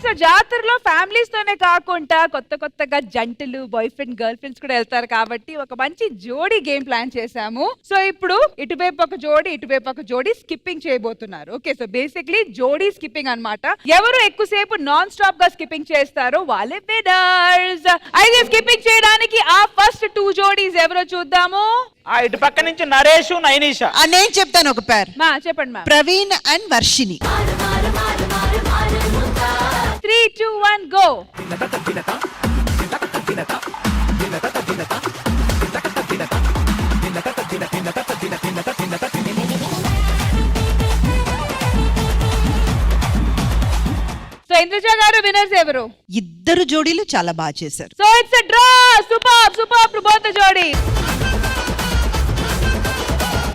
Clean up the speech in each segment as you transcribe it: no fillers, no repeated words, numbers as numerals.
So జాతరలో families తోనే కాకుండా కొత్తగా జంటలు బాయ్ ఫ్రెండ్ గర్ల్ ఫ్రెండ్స్ కూడా వెళ్తారు కాబట్టి ఒక మంచి జోడీ గేమ్ ప్లాన్ చేశాము. సో ఇప్పుడు ఇటువైపు ఒక జోడీ స్కిప్పింగ్ చేయబోతున్నారు. ఓకే, సో బేసిక్లీ జోడీ స్కిప్పింగ్ అన్నమాట. ఎవరు ఎక్కువసేపు నాన్ స్టాప్ గా స్కిప్పింగ్ చేస్తారో వాళ్ళే విన్నర్స్. అయితే స్కిప్పింగ్ చేయడానికి ఆ ఫస్ట్ 2 జోడీస్ ఎవరో చూద్దాము. ఇటు పక్క నుంచి నరేష్ నైనిషా. నేను చెప్తాను ఒక పేరు. చెప్పండి మా. Praveen and Varshini. 3, 2, 1 go. So Indraja గారు విన్నర్స్ ఎవరు? ఇద్దరు జోడీలు చాలా బాగా చేశారు. So it's a draw. Super both the జోడీ.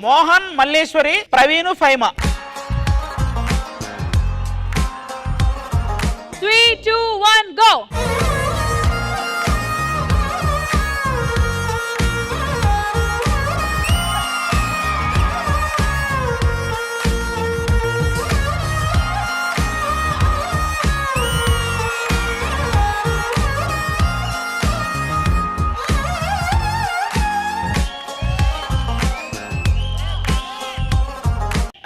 మోహన్ మల్లేశ్వరి, ప్రవీణ్ ఫైమా. 3, 2, 1 go.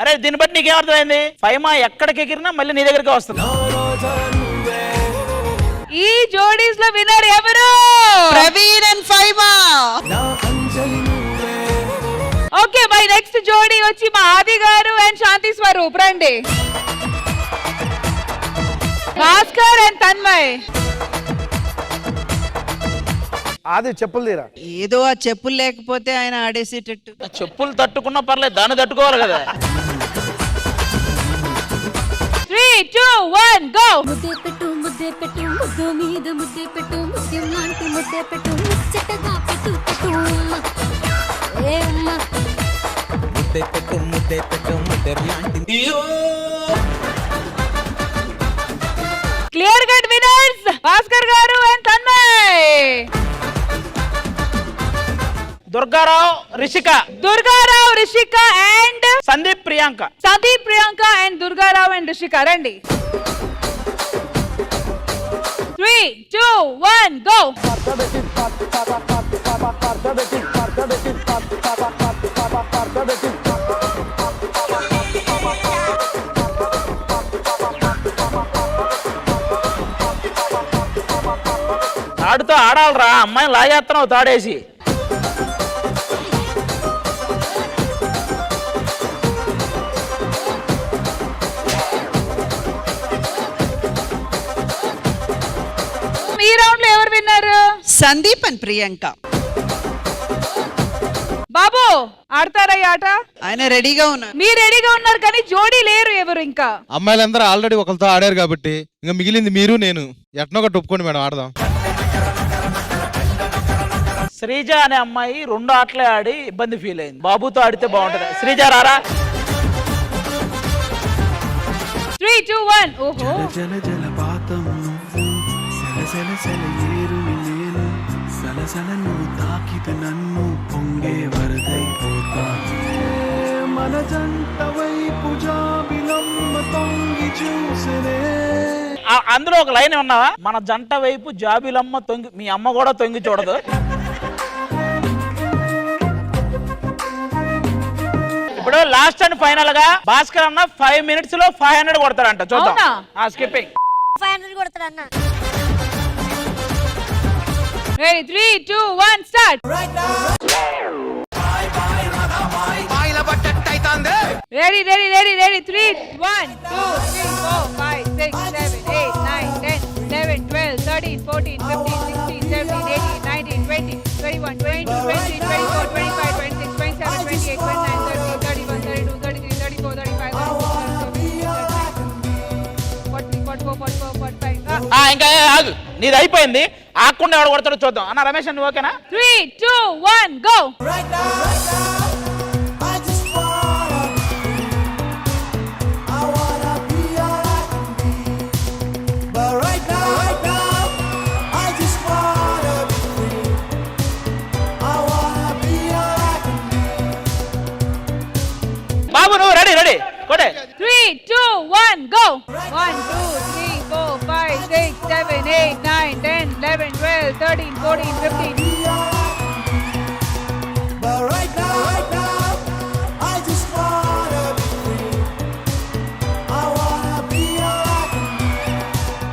అరే దీన్ని బట్టి నీకేమర్థమైంది? ఫైమా ఎక్కడికి ఎగిరినా మళ్ళీ నీ దగ్గరికి వస్తుంది. ఈ జోడీస్ లో విన్నర్ ఎవరు? Praveen and Faima. Okay, my next జోడీ వచ్చి మా ఆది గారు అండ్ శాంతి స్వరూప్. రండి. భాస్కర్ అండ్ తన్మయ్. ఆది చెప్పులు తీరా. ఏదో ఆ చెప్పులు లేకపోతే ఆయన ఆడేసేటట్టు. చెప్పులు తట్టుకున్నా పర్లేదు, దాన్ని తట్టుకోవాలి కదా. 3, 2, 1 go. ముద్దే పెట్టు ముద్దు మీద ముద్దే పెట్టు ముద్యం లాంటి ముద్దే పెట్టు ముచ్చటగా పెట్టు ఏ అమ్మ ముద్దే పెట్టు ముద్దెం లాంటి. క్లియర్ కట్ విన్నర్స్ భాస్కర్ గారు and Tanmay. Durgarao Rishika and Sandeep Priyanka and Durgarao and Rishika. రండి. 3, 2, 1 go. తాడుతో ఆడాలరా, అమ్మాయిని లాగేస్తున్నావు తాడేసి. ఈ రౌండ్ లో ఎవరు విన్నారు? సందీప్ అండ్ ప్రియాంక. బాబు ఆడతారా ఈ ఆట? ఆయన రెడీగా ఉన్నారు. మీరు రెడీగా ఉన్నారు కానీ జోడీ లేరు ఎవరు ఇంకా. అమ్మాయిలందరూ ఆల్రెడీ ఒకరితో ఆడారు కాబట్టి ఇంకా మిగిలింది మీరు నేను. ఎట్నో ఒకటి ఒప్పుకోండి మేడం, ఆడదాం. శ్రీజ అనే అమ్మాయి 2 ఆటలే ఆడి ఇబ్బంది ఫీల్ అయింది. బాబుతో ఆడితే బాగుంటది. శ్రీజ రారా. 3, 2, 1 ఓహో. జలపాతం నేను సలసల నువ్వు తాకితే నన్ను పొంగే వరదైపోతా. మన జంట వైపు జాబిలమ్మ తొంగి చూసనే. అందులో ఒక లైన్ ఉన్నావా? మన జంట వైపు జాబిలమ్మ తొంగి, మీ అమ్మ కూడా తొంగి చూడదు. ఇప్పుడు లాస్ట్ అండ్ ఫైనల్ గా భాస్కర్ అన్న 5 minutes లో 500 కొడతాడంట. చూద్దాం. స్కిప్పింగ్ 500 కొడతాడు అన్న. Ready, 3, 2, 1 start. Ready. 3, 1, 2, 3, 4, 5, 6, 7, 8, 9, 10, 11, 12, 13, 14, 15, 16, 17, 18, 19, 20, 21, 22, 23, 24, 25, 26, 27, 28, 29, 30, 31, 32, 33, 34, 35, 44, 45. ఇంకా ఆగు, నీది అయిపోయింది. ఆకుండా ఎవడు కొడతాడో చూద్దాం. అన్న రమేష్ నువ్వు ఓకేనా? 3, 2, 1 go. బాబు నువ్వు ready కొడే. 3, 2, 1 go. 1, 2, 3, 4, 5, 8, 9, 10, 11, 12, 13, 14, 15. But right now, I just wanna be free. I wanna be alive.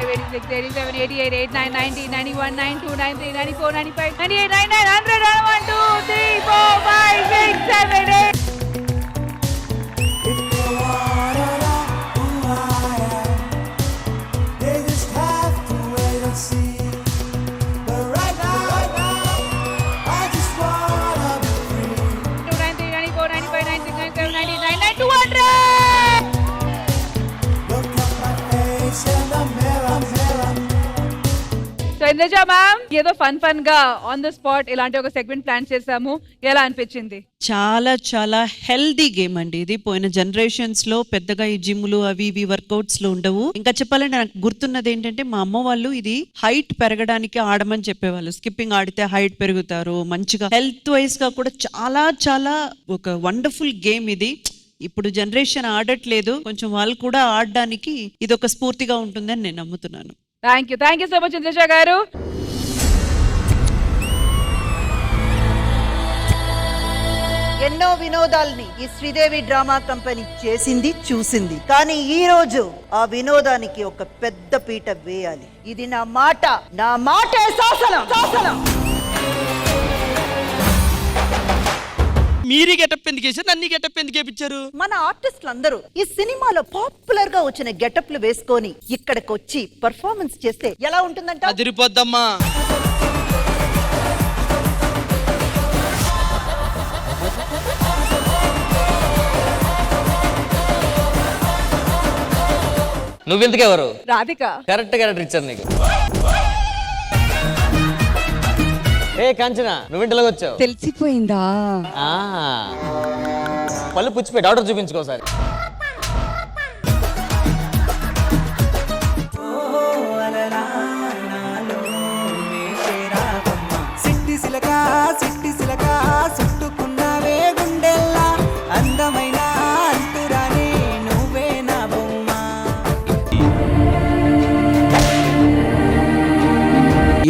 86, 87, 88, 89, 90, 91, 92, 93, 94, 95, 98, 99, 100, 1, 2, 3, 4, 5, 6, 7, 8. If they wanna know who I am, they just have to wait and see. But right now, I just wanna be free. 93, 94, 95, 96, 97, 98, 99, 200. Look at my face in the mirror. So Indraja ma'am ఏదో fun గా on the spot ఇలాంటి ఒక segment plan చేసాము, ఎలా అనిపించింది? చాలా చాలా healthy game అండి ఇది. పోయిన జనరేషన్స్ లో పెద్దగా ఈ జిమ్లు అవి ఇవి వర్కౌట్స్ లో ఉండవు. ఇంకా చెప్పాలంటే నాకు గుర్తున్నది ఏంటంటే మా అమ్మ వాళ్ళు ఇది హైట్ పెరగడానికి ఆడమని చెప్పేవాళ్ళు. స్కిప్పింగ్ ఆడితే హైట్ పెరుగుతారు, మంచిగా హెల్త్ వైజ్ గా కూడా చాలా చాలా ఒక వండర్ఫుల్ గేమ్ ఇది. ఇప్పుడు జనరేషన్ ఆడట్లేదు, కొంచెం వాళ్ళు కూడా ఆడడానికి ఇది ఒక స్ఫూర్తిగా ఉంటుందని నేను నమ్ముతున్నాను. Thank you so much Indraja గారు. ఎన్నో వినోదాల్ని ఈ శ్రీదేవి డ్రామా కంపెనీ చేసింది చూసింది, కానీ ఈ రోజు ఆ వినోదానికి ఒక పెద్ద పీట వేయాలి. ఇది నా మాటే శాసనం. మీరీ గెటప్ ఎందుకు వేసారు, నన్ను గెటప్ ఎందుకు వేపించారు? మన ఆర్టిస్టులు అందరూ ఈ సినిమాలో పాపులర్ గా వచ్చిన గెటప్లు వేసుకొని ఇక్కడికి వచ్చి పర్ఫార్మెన్స్ చేస్తే ఎలా ఉంటుందంట? అదిరిపోద్దమ్మా. నువ్వెందుకు ఎవరు? రాధిక. కరెక్ట్ క్యారెక్టర్ ఇచ్చారు నీకు. ఏ కాంచన, నువ్వింటిలోకి వచ్చావు? తెలిసిపోయిందా? పళ్ళు పుచ్చిపోయి డాక్టర్ చూపించుకోసారి. సిట్టి సిలక చుట్టుకున్నావే గుండెల్లా, అందమైన అంతురాని నువ్వే నా బొమ్మ.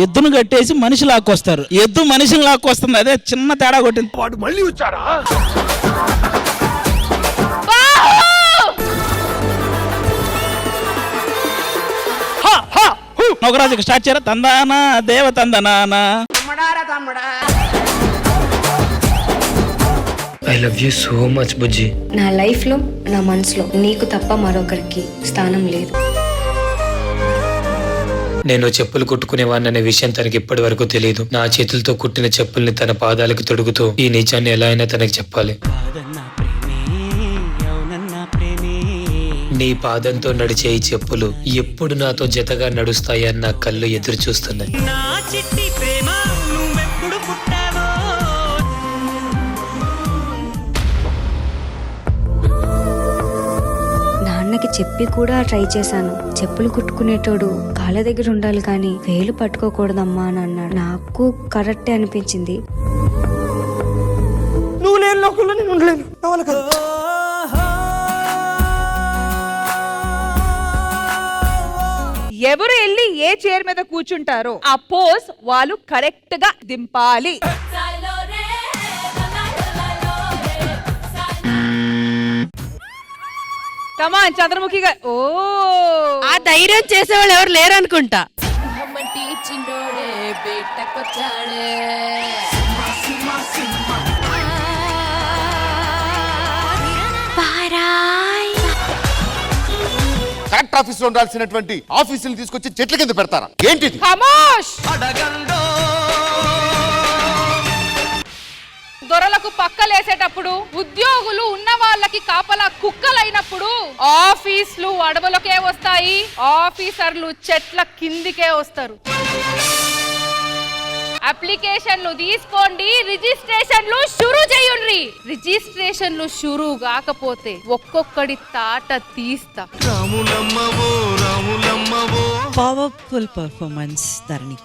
ఎద్దును కట్టేసి మనిషి లాక్కొస్తారు, ఎద్దు మనిషిని లాక్కొస్తుంది. అదే చిన్న తేడా కొట్టింది. వాడు మళ్ళీ వచ్చారా? నొకరాజుకి స్టార్ట్ చేయరా? తందానా దేవ తందనానా. I love you so much బుజ్జి. నా లైఫ్ లో నా మనసులో నీకు తప్ప మరొకరికి స్థానం లేదు. నేను చెప్పులు కుట్టుకునేవాడిననే విషయం తనకి ఇప్పటి వరకు తెలియదు. నా చేతులతో కుట్టిన చెప్పుల్ని తన పాదాలకు తొడుగుతూ ఈ నిజాన్ని ఎలా అయినా తనకి చెప్పాలి. నీ పాదంతో నడిచే ఈ చెప్పులు ఎప్పుడు నాతో జతగా నడుస్తాయని నా కళ్ళు ఎదురు చూస్తున్నాయి. నాన్నకి చెప్పి కూడా ట్రై చేశాను. చెప్పులు కుట్టుకునేటోడు కాళ్ళ దగ్గర ఉండాలి కానీ వేలు పట్టుకోకూడదమ్మా అని అన్నాడు. నాకు కరెక్టే అనిపించింది. నువ్వు లేని లోకంలో నేను ఉండలేను. ఎవరు వెళ్ళి ఏ చైర్ మీద కూర్చుంటారో ఆ పోజ్ వాళ్ళు కరెక్ట్ గా దింపాలి. కమాన్ చంద్రముఖి గారు. ఓ ఆ ధైర్యం చేసేవాళ్ళు ఎవరు లేరు అనుకుంటా. కలెక్టర్ ఆఫీస్ లో ఉండాల్సినటువంటి ఆఫీసులు తీసుకొచ్చి చెట్ల కింద పెడతారా? ఏంటిది? ఖమోష్. దొరలకు పక్కలేసేటప్పుడు, ఉద్యోగులు ఉన్న వాళ్ళకి కాపలా కుక్కలైనప్పుడు ఆఫీసులు అడవులకే వస్తాయి, ఆఫీసర్లు చెట్ల కిందికే వస్తారు. అప్లికేషన్లు తీసుకోండి, రిజిస్ట్రేషన్లు షురూ చేయండి. రిజిస్ట్రేషన్లు షురూ కాకపోతే ఒక్కొక్కడి తాట తీస్తా. పవర్ఫుల్ పర్ఫార్మెన్స్ ధరణి.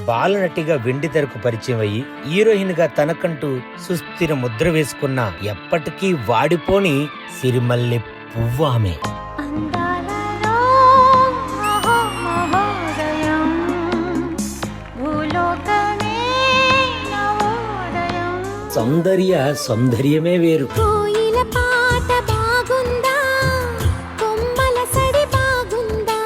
బాలనటిగా వెండి తెరకు పరిచయం అయ్యి హీరోయిన్ గా తనకంటూ సుస్థిర ముద్ర వేసుకున్న ఎప్పటికీ వాడిపోని సిరిమల్లె పువ్వు ఆమె. అందాలలో మహోదయం భూలోకమే నవోదయం సౌందర్యమే వేరు. కోయిల పాట బాగుందా కొమ్మల సడి బాగుందా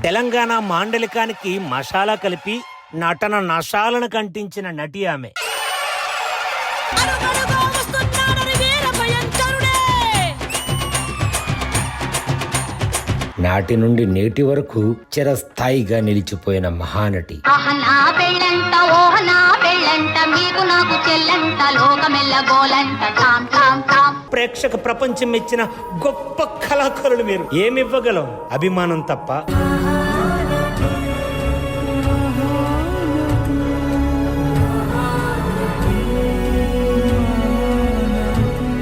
తెలంగాణ మాండలికానికి మసాలా కలిపి నటన నశాలను కంటించిన నటి ఆమె. నాటి నుండి నేటి వరకు చిరస్థాయిగా నిలిచిపోయిన మహానటి. నా పెళ్ళంట ఓహ నా పెళ్ళంట మీకు నాకు చెల్లంట లోకమెల్ల గోలంట టామ్ టామ్ టామ్. ప్రేక్షక ప్రపంచం ఇచ్చిన గొప్ప కళాకారులు మీరు. ఏమివ్వగలం? అభిమానం తప్ప.